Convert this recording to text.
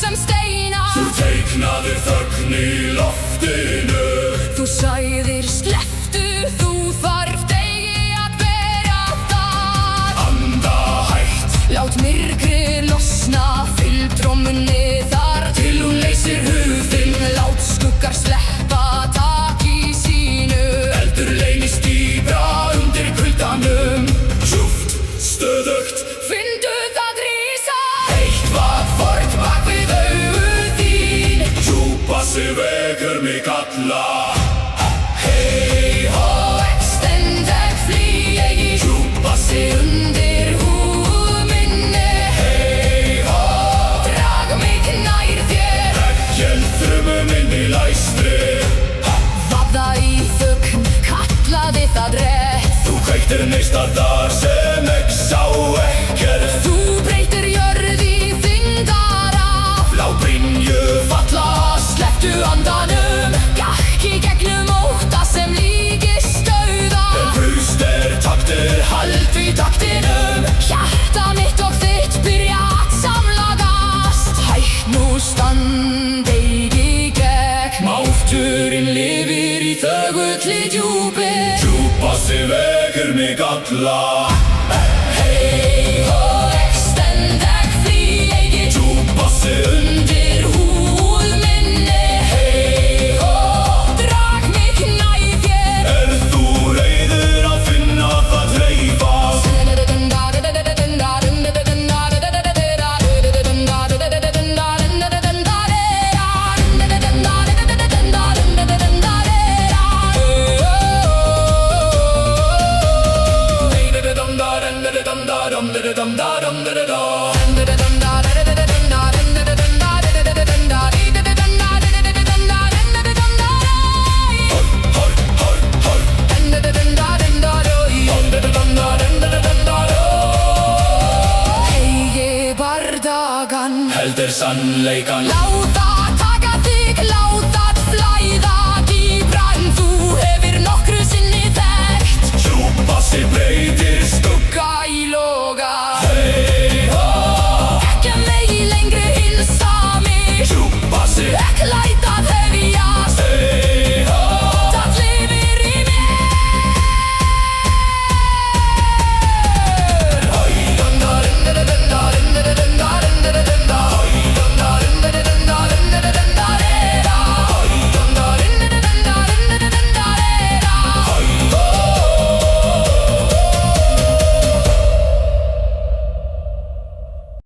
sem steina. Þú teiknaðir þögn í loftinu. Þú sagðir slepptu, þú þarft eigi að vera þar. Anda hægt, Lát myrkrið losna, fyll trómunni þar til hún leysir hug þinn. Lát skuggar sleppa taki sínu. eldur leynist dýpra undir kuldanum. Djúpt, stöðugt, Finndu það rísa. eitthvað fornt bak við augu þín. Djúpa sig vekur mig alla. Hei hó, extend ek flyegi. Djúpa sig Undir húð minni. hei hó. Drag mig nær þér. Ekkjel þrumum inn í læstri. Vaða í þögn, kallaði það rétt. Þú kveiktir neista þar sem ekki sá ekkert. Þú breytir jörð í þyngdara. Blábrynju Falla, slepptu andanum. Gakk í gegnum ótta sem líkist dauða. Pust taktur, Hald í taktinum. Hjarta mitt og þitt byrja að samlagast. Hætt nú stand eigi gegn. mátturinn Lifir í þögulli djúpi. Djúpa sig vekur mig alla. Hei hó, extend ek flyegi. Djúpa sig Undir húð minni. Hei hó, drag mig nær þér. þú reiður að finna það dreifast. Eigi bardagan. Heldur sannleikan. Lát